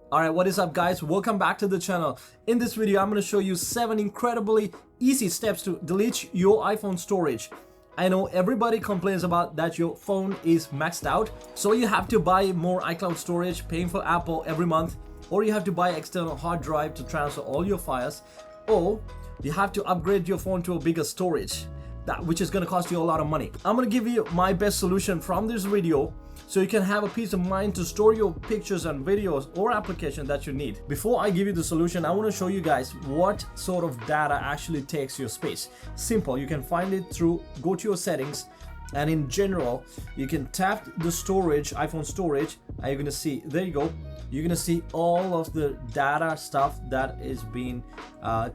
Alright, what is up guys? Welcome back to the channel. In this video, I'm going to show you 7 incredibly easy steps to delete your iPhone storage. I know everybody complains about that your phone is maxed out, so you have to buy more iCloud storage, paying for Apple every month, or you have to buy external hard drive to transfer all your files, or you have to upgrade your phone to a bigger storage, which is going to cost you a lot of money. I'm going to give you my best solution from this video so you can have a peace of mind to store your pictures and videos or application that you need. Before I give you the solution, I want to show you guys what sort of data actually takes your space. Simple, you can find it through, go to your settings, and in general, you can tap the storage, iPhone storage, and you're going to see, there you go, you're going to see all of the data stuff that is being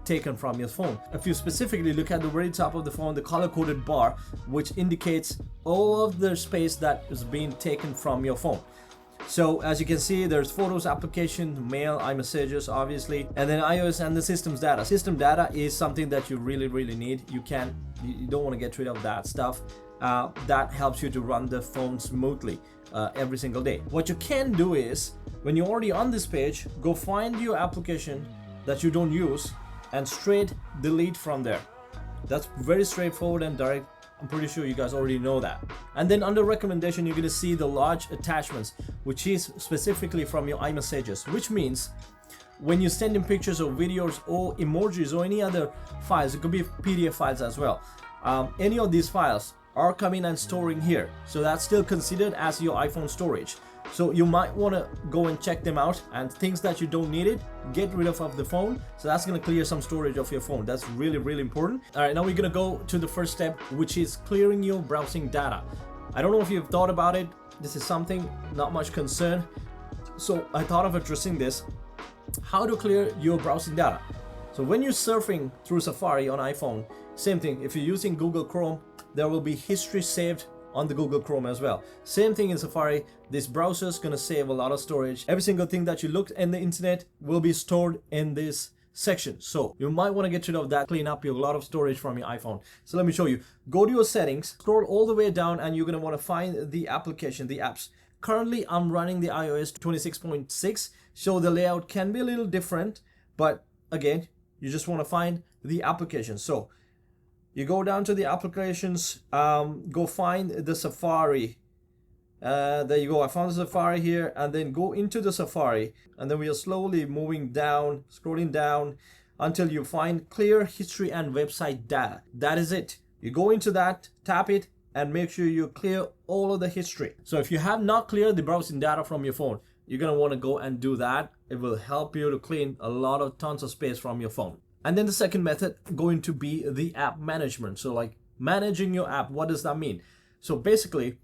taken from your phone. If you specifically look at the very top of the phone, the color-coded bar, which indicates all of the space that is being taken from your phone. So as you can see, there's photos, application, mail, iMessages, obviously, and then iOS and the system's data. System data is something that you really need. You don't want to get rid of that stuff. That helps you to run the phone smoothly every single day. What you can do is, when you're already on this page, go find your application that you don't use and straight delete from there. That's very straightforward and direct. I'm pretty sure you guys already know that. And then under recommendation, you're going to see the large attachments, which is specifically from your iMessages, which means when you send in pictures or videos or emojis or any other files, it could be PDF files as well. Any of these files are coming and storing here. So that's still considered as your iPhone storage. So you might want to go and check them out, and things that you don't need it, get rid of the phone. So that's going to clear some storage of your phone. That's really important. All right, now we're going to go to the first step, which is clearing your browsing data. I don't know if you've thought about it. This is something not much concern. So I thought of addressing this. How to clear your browsing data. So when you're surfing through Safari on iPhone, same thing. If you're using Google Chrome, there will be history saved on the Google Chrome as well. Same thing in Safari. This browser is going to save a lot of storage. Every single thing that you looked in the internet will be stored in this section. So you might want to get rid of that, clean up a lot of storage from your iPhone. So let me show you. Go to your settings, scroll all the way down, and you're going to want to find the application, the apps. Currently, I'm running the iOS 26.6, so the layout can be a little different, but again, you just want to find the application. So you go down to the applications, go find the Safari. There you go, I found the Safari here, and then go into the Safari, and then we are slowly moving down, scrolling down until you find clear history and website data. That is it. You go into that, tap it, and make sure you clear all of the history. So if you have not cleared the browsing data from your phone, you're going to want to go and do that. It will help you to clean a lot of tons of space from your phone. And then the second method going to be the app management. So like managing your app, what does that mean? So basically,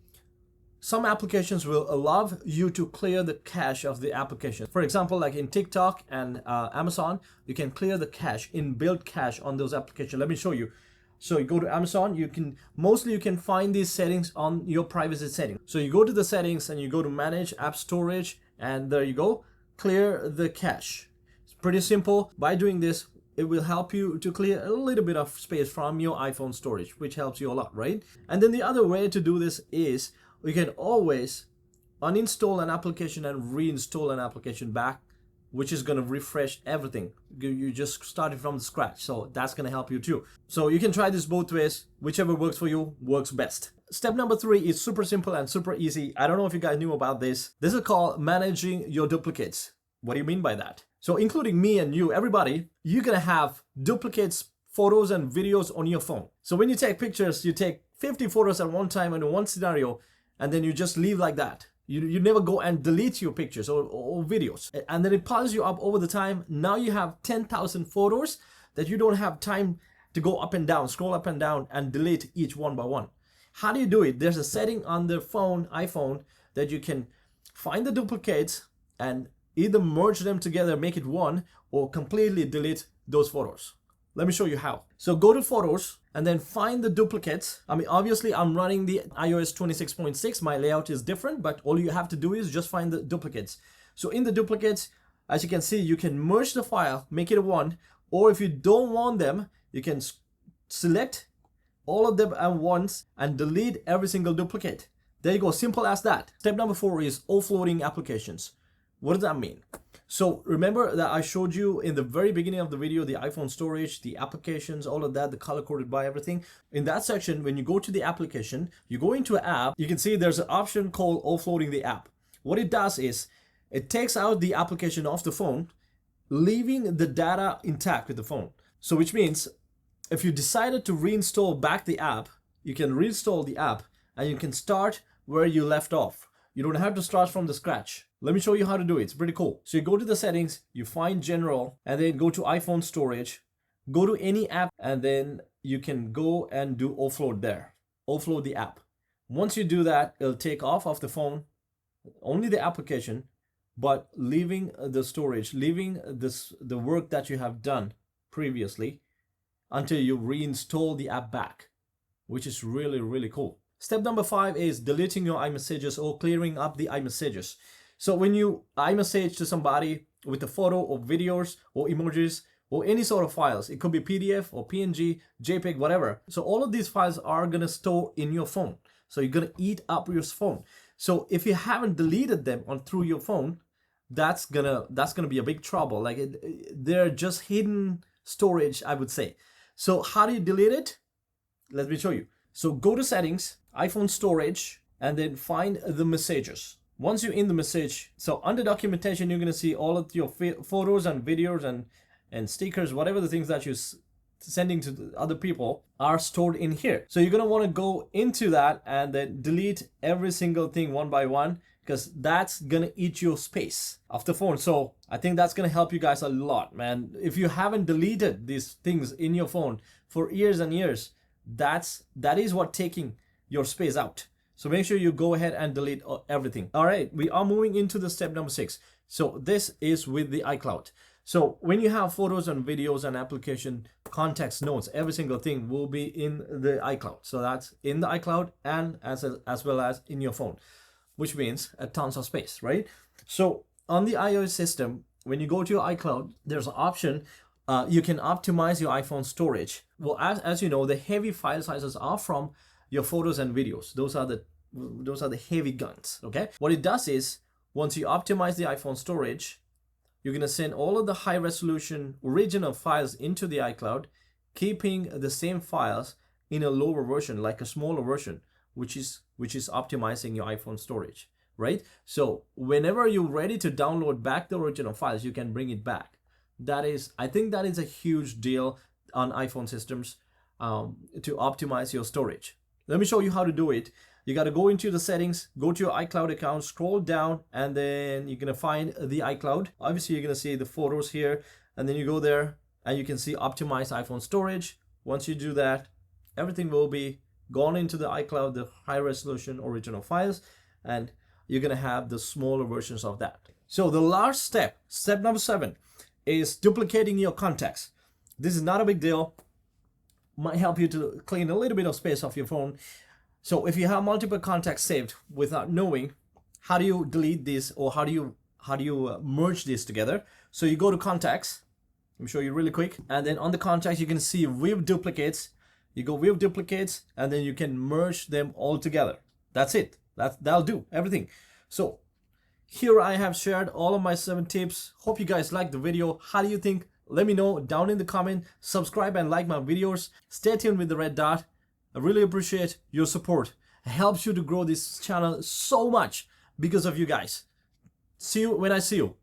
some applications will allow you to clear the cache of the application. For example, like in TikTok and Amazon, you can clear the cache, inbuilt cache on those applications. Let me show you. So you go to Amazon, you can find these settings on your privacy settings. So you go to the settings and you go to manage app storage, and there you go, clear the cache. It's pretty simple. By doing this, it will help you to clear a little bit of space from your iPhone storage, which helps you a lot, right? And then the other way to do this is you can always uninstall an application and reinstall an application back, which is going to refresh everything. You just started from scratch, so that's going to help you too. So you can try this both ways. Whichever works for you works best. Step number 3 is super simple and super easy. I don't know if you guys knew about this. This is called managing your duplicates. What do you mean by that? So including me and you, everybody, you're going to have duplicates, photos and videos on your phone. So when you take pictures, you take 50 photos at one time in one scenario, and then you just leave like that. You never go and delete your pictures or videos. And then it piles you up over the time. Now you have 10,000 photos that you don't have time to go up and down, scroll up and down and delete each one by one. How do you do it? There's a setting on the phone, iPhone, that you can find the duplicates and either merge them together, make it one, or completely delete those photos. Let me show you how. So go to photos and then find the duplicates. I mean, obviously I'm running the iOS 26.6. My layout is different, but all you have to do is just find the duplicates. So in the duplicates, as you can see, you can merge the file, make it a one, or if you don't want them, you can select all of them at once and delete every single duplicate. There you go, simple as that. Step number 4 is offloading applications. What does that mean? So remember that I showed you in the very beginning of the video, the iPhone storage, the applications, all of that, the color coded by everything. In that section, when you go to the application, you go into an app, you can see there's an option called offloading the app. What it does is it takes out the application off the phone, leaving the data intact with the phone. So which means if you decided to reinstall back the app, you can reinstall the app and you can start where you left off. You don't have to start from the scratch. Let me show you how to do it. It's pretty cool. So you go to the settings, you find general, and then go to iPhone storage, go to any app, and then you can go and do offload there. Offload the app. Once you do that, it'll take off the phone, only the application, but leaving the storage, leaving the work that you have done previously until you reinstall the app back, which is really, really cool. Step number 5 is deleting your iMessages or clearing up the iMessages. So when you iMessage to somebody with a photo or videos or emojis or any sort of files, it could be PDF or PNG, JPEG, whatever. So all of these files are gonna store in your phone. So you're gonna eat up your phone. So if you haven't deleted them through your phone, that's gonna be a big trouble. Like they're just hidden storage, I would say. So how do you delete it? Let me show you. So go to settings, iPhone storage, and then find the messages. Once you're in the message, so under documentation, you're going to see all of your photos and videos and stickers, whatever the things that you're sending to other people are stored in here. So you're going to want to go into that and then delete every single thing one by one, because that's going to eat your space of the phone. So I think that's going to help you guys a lot, man. If you haven't deleted these things in your phone for years and years, that is what taking your space out. So make sure you go ahead and delete everything. All right, we are moving into the step number 6. So this is with the iCloud. So when you have photos and videos and application contacts, notes, every single thing will be in the iCloud. So that's in the iCloud and as well as in your phone, which means a tons of space, right? So on the iOS system, when you go to your iCloud, there's an option. You can optimize your iPhone storage. Well, as you know, the heavy file sizes are from your photos and videos. Those are the heavy guns. Okay, what it does is once you optimize the iPhone storage, you're going to send all of the high resolution original files into the iCloud, keeping the same files in a lower version, like a smaller version, which is optimizing your iPhone storage, right? So whenever you're ready to download back the original files, you can bring it back. I think that is a huge deal on iPhone systems, to optimize your storage. Let me show you how to do it. You got to go into the settings, go to your iCloud account, scroll down, and then you're going to find the iCloud. Obviously, you're going to see the photos here, and then you go there and you can see optimize iPhone storage. Once you do that, everything will be gone into the iCloud, the high resolution original files, and you're going to have the smaller versions of that. So the last step, step number 7, is duplicating your contacts. This is not a big deal. Might help you to clean a little bit of space off your phone. So if you have multiple contacts saved without knowing, how do you delete this, or how do you merge this together? So you go to contacts. Let me show you really quick. And then on the contacts, you can see view duplicates. You go view duplicates, and then you can merge them all together. That's it. That'll do everything. So here I have shared all of my 7 tips. Hope you guys liked the video. How do you think? Let me know down in the comment. Subscribe and like my videos. Stay tuned with the red dot. I really appreciate your support. It helps you to grow this channel so much because of you guys. See you when I see you.